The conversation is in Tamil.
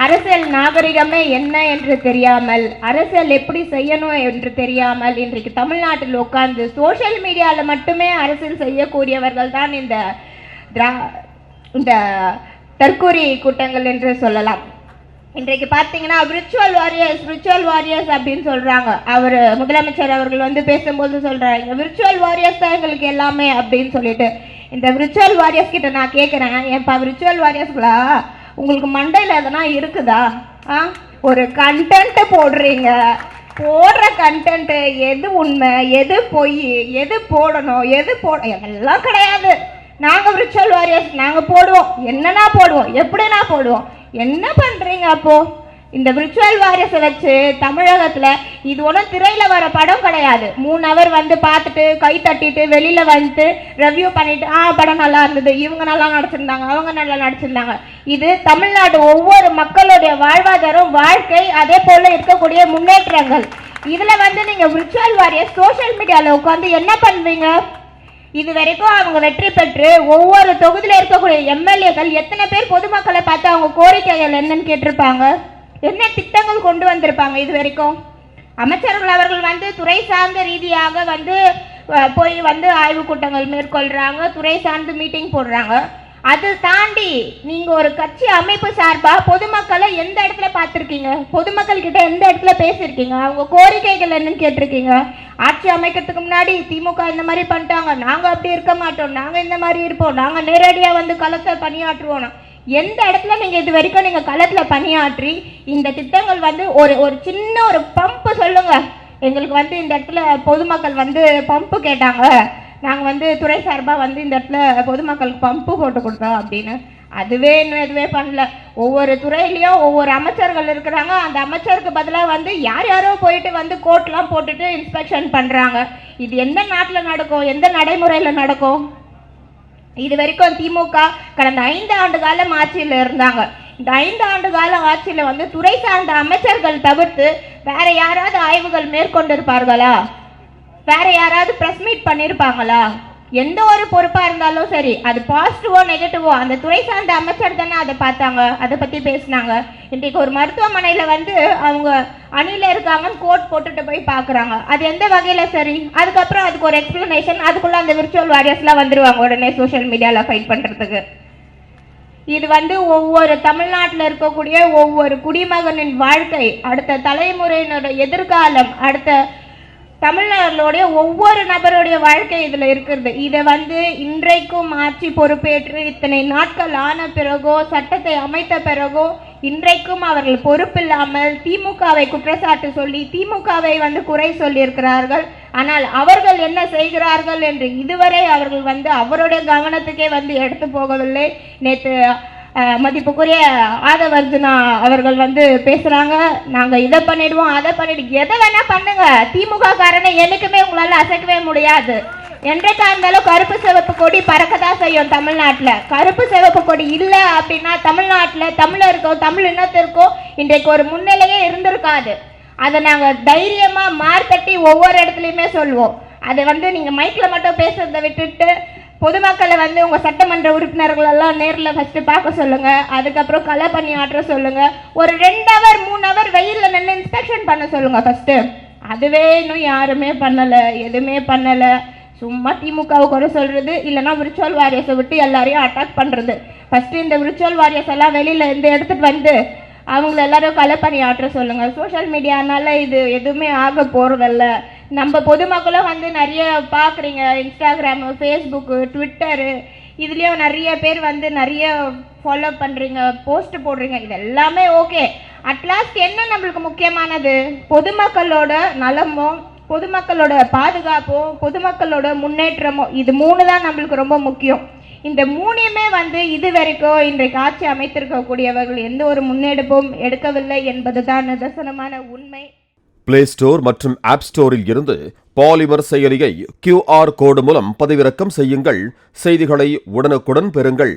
அரசியல் நாகரிகமே என்ன என்று தெரியாமல், அரசியல் எப்படி செய்யணும் என்று தெரியாமல் இன்றைக்கு தமிழ்நாட்டில் உட்கார்ந்து சோஷியல் மீடியாவில் மட்டுமே அரசியல் செய்யக்கூடியவர்கள் தான் இந்த தற்கூரி கூட்டங்கள் என்று சொல்லலாம். இன்றைக்கு பார்த்தீங்கன்னா விர்ச்சுவல் வாரியர்ஸ் அப்படின்னு சொல்கிறாங்க. அவர் முதலமைச்சர் அவர்கள் வந்து பேசும்போது சொல்கிறாங்க, விர்ச்சுவல் வாரியர்ஸ் தான் எங்களுக்கு எல்லாமே அப்படின்னு சொல்லிட்டு. இந்த விர்ச்சுவல் வாரியர்ஸ் கிட்ட நான் கேட்குறேன், ஏன்ப்பா விர்ச்சுவல் வாரியர்ஸ்களா, உங்களுக்கு மண்டையில் எதனா இருக்குதா? ஒரு கண்டென்ட் போடுறீங்க, போடுற கண்டென்ட்டு எது உண்மை, எது பொய், எது போடணும், எது எல்லாம் கிடையாது. நாங்கள் விர்ச்சுவல் வாரியர்ஸ், நாங்கள் போடுவோம், என்னன்னா போடுவோம், எப்படின்னா போடுவோம். என்ன பண்ணுறீங்க அப்போது? இந்த விர்ச்சுவல் வாரியர்ஸை வச்சு தமிழகத்தில் இது ஒன்றும் திரையில் வர படம் கிடையாது. 3 hour வந்து பார்த்துட்டு கை தட்டிட்டு வெளியில் வந்துட்டு ரிவ்யூ பண்ணிட்டு படம் நல்லா இருந்தது, இவங்க நல்லா நடிச்சிருந்தாங்க, அவங்க நல்லா நடிச்சிருந்தாங்க. இது தமிழ்நாடு ஒவ்வொரு மக்களுடைய வாழ்வாதாரம், வாழ்க்கை, அதே போல் இருக்கக்கூடிய முன்னேற்றங்கள். இதில் வந்து நீங்கள் விர்ச்சுவல் வாரியர்ஸ் சோஷியல் மீடியாவில் உட்காந்து என்ன பண்ணுவீங்க? இது வரைக்கும் அவங்க வெற்றி பெற்று ஒவ்வொரு தொகுதியில் இருக்கக்கூடிய எம்எல்ஏக்கள் எத்தனை பேர் பொதுமக்களை பார்த்து அவங்க கோரிக்கைகள் என்னன்னு கேட்டிருப்பாங்க, என்ன திட்டங்கள் கொண்டு வந்திருப்பாங்க? இது வரைக்கும் அமைச்சர்கள் அவர்கள் வந்து துறை சார்ந்த ரீதியாக வந்து போய் வந்து ஆய்வு கூட்டங்கள் மேற்கொள்கிறாங்க, துறை சார்ந்து மீட்டிங் போடுறாங்க. அது தாண்டி நீங்கள் ஒரு கட்சி அமைப்பு சார்பாக பொதுமக்களை எந்த இடத்துல பார்த்துருக்கீங்க? பொதுமக்கள் கிட்ட எந்த இடத்துல பேசியிருக்கீங்க? அவங்க கோரிக்கைகள் என்னன்னு கேட்டிருக்கீங்க? ஆட்சி அமைக்கிறதுக்கு முன்னாடி திமுக இந்த மாதிரி பண்ணிட்டாங்க, நாங்கள் அப்படி இருக்க மாட்டோம், நாங்கள் இந்த மாதிரி இருப்போம், நாங்கள் நேரடியாக வந்து களத்தை பணியாற்றுவோம். எந்த இடத்துல நீங்கள் இது வரைக்கும் நீங்கள் களத்தில் பணியாற்றி இந்த திட்டங்கள் வந்து ஒரு சின்ன ஒரு பம்பு சொல்லுங்கள், எங்களுக்கு வந்து இந்த இடத்துல பொதுமக்கள் வந்து பம்பு கேட்டாங்க, நாங்கள் வந்து துறை சார்பாக வந்து இந்த இடத்துல பொதுமக்களுக்கு பம்பு போட்டு கொடுத்தோம் அப்படின்னு. அதுவே இன்னும் எதுவே பண்ணல. ஒவ்வொரு துறையிலையும் ஒவ்வொரு அமைச்சர்கள் இருக்கிறாங்க, அந்த அமைச்சருக்கு பதிலாக வந்து யாரோ போயிட்டு வந்து கோட்லாம் போட்டுட்டு இன்ஸ்பெக்ஷன் பண்ணுறாங்க. இது எந்த நாட்டில் நடக்கும், எந்த நடைமுறையில் நடக்கும்? இது வரைக்கும் திமுக கடந்த 5 ஆண்டு காலம் ஆட்சியில் இருந்தாங்க. இந்த 5 ஆண்டு கால ஆட்சியில் வந்து துறை சார்ந்த அமைச்சர்கள் தவிர்த்து வேற யாராவது ஆய்வுகள் மேற்கொண்டிருப்பார்களா? வேற யாராவது பிரஸ் மீட் பண்ணியிருப்பாங்களா? எந்த ஒரு பொறுப்பாக இருந்தாலும் சரி, அது பாசிட்டிவோ நெகட்டிவோ அந்த துறை சார்ந்த அமைச்சர் தானே அதை பார்த்தாங்க, அதை பற்றி பேசினாங்க. இன்றைக்கு ஒரு மருத்துவமனையில் வந்து அவங்க அணியில் இருக்காங்கன்னு கோட் போட்டுட்டு போய் பார்க்குறாங்க, அது எந்த வகையில் சரி? அதுக்கப்புறம் அதுக்கு ஒரு எக்ஸ்பிளனேஷன், அதுக்குள்ளே அந்த விர்ச்சுவல் வாரியர்ஸ்லாம் வந்துடுவாங்க உடனே சோஷியல் மீடியாவில் ஃபைட் பண்ணுறதுக்கு. இது வந்து ஒவ்வொரு தமிழ்நாட்டில் இருக்கக்கூடிய ஒவ்வொரு குடிமகனின் வாழ்க்கை, அடுத்த தலைமுறையினோட எதிர்காலம், அடுத்த தமிழ்நாடுடைய ஒவ்வொரு நபருடைய வாழ்க்கை இதில் இருக்கிறது. இதை வந்து இன்றைக்கும் ஆட்சி பொறுப்பேற்று இத்தனை நாட்கள் ஆன பிறகோ, சட்டத்தை அமைத்த பிறகோ, இன்றைக்கும் அவர்கள் பொறுப்பில்லாமல் திமுகவை குற்றச்சாட்டு சொல்லி திமுகவை வந்து குறை சொல்லியிருக்கிறார்கள். ஆனால் அவர்கள் என்ன செய்கிறார்கள் என்று இதுவரை அவர்கள் வந்து அவருடைய கவனத்துக்கே வந்து எடுத்து போகவில்லை. நேற்று மதிப்புக்குரிய ஆதவர்ஜுனா அவர்கள் வந்து பேசுகிறாங்க, நாங்கள் இதை பண்ணிடுவோம், அதை பண்ணிடுவோம், எதை வேணால் பண்ணுங்க, திமுக காரனை என்னைக்குமே உங்களால் அசைக்கவே முடியாது. என்றைக்கா இருந்தாலும் கருப்பு சிவப்பு கொடி பறக்கதான் செய்யும் தமிழ்நாட்டில். கருப்பு சிவப்பு கொடி இல்லை அப்படின்னா தமிழ்நாட்டில் தமிழருக்கோ தமிழ் இனத்திற்கோ இன்றைக்கு ஒரு முன்னிலையே இருந்திருக்காது. அதை நாங்கள் தைரியமாக மார்த்தட்டி ஒவ்வொரு இடத்துலையுமே சொல்லுவோம். அதை வந்து நீங்கள் மைக்கில் மட்டும் பேசுறதை விட்டுட்டு பொதுமக்களை வந்து உங்கள் சட்டமன்ற உறுப்பினர்கள் எல்லாம் நேரில் ஃபஸ்ட்டு பார்க்க சொல்லுங்கள், அதுக்கப்புறம் களை பண்ணி ஆற்ற சொல்லுங்கள், ஒரு 2 hour 3 hour வெயிலில் நின்று இன்ஸ்பெக்ஷன் பண்ண சொல்லுங்கள் ஃபஸ்ட்டு. அதுவே இன்னும் யாருமே பண்ணலை, எதுவுமே பண்ணலை. சும்மா திமுகவை குறை சொல்கிறது, இல்லைனா விர்ச்சுவல் வாரியர்ஸை விட்டு எல்லாரையும் அட்டாக் பண்ணுறது. ஃபஸ்ட்டு இந்த விர்ச்சுவல் வாரியர்ஸ் எல்லாம் வெளியில் இருந்து எடுத்துகிட்டு வந்து அவங்கள எல்லாரும் களை பண்ணி ஆற்ற சொல்லுங்கள். சோஷியல் மீடியானால இது எதுவுமே ஆக போகிறதில்ல. நம்ம பொதுமக்களும் வந்து நிறைய பார்க்குறீங்க, இன்ஸ்டாகிராமு, ஃபேஸ்புக்கு, ட்விட்டரு, இதுலேயும் நிறைய பேர் வந்து நிறைய ஃபாலோ பண்ணுறீங்க, போஸ்ட் போடுறீங்க, இது எல்லாமே ஓகே. அட்லாஸ்ட் என்ன நம்மளுக்கு முக்கியமானது? பொதுமக்களோட நலமும், பொதுமக்களோட பாதுகாப்பும், பொதுமக்களோட முன்னேற்றமும், இது 3 தான் நம்மளுக்கு ரொம்ப முக்கியம். இந்த 3மே வந்து இது வரைக்கும் இன்றைக்கு ஆட்சி அமைத்திருக்கக்கூடியவர்கள் எந்த ஒரு முன்னெடுப்பும் எடுக்கவில்லை என்பதுதான் நிதர்சனமான உண்மை. பிளே ஸ்டோர் மற்றும் ஆப் ஸ்டோரில் இருந்து பாலிமர் செயலியை QR கோடு மூலம் பதிவிறக்கம் செய்யுங்கள். செய்திகளை உடனுக்குடன் பெறுங்கள்.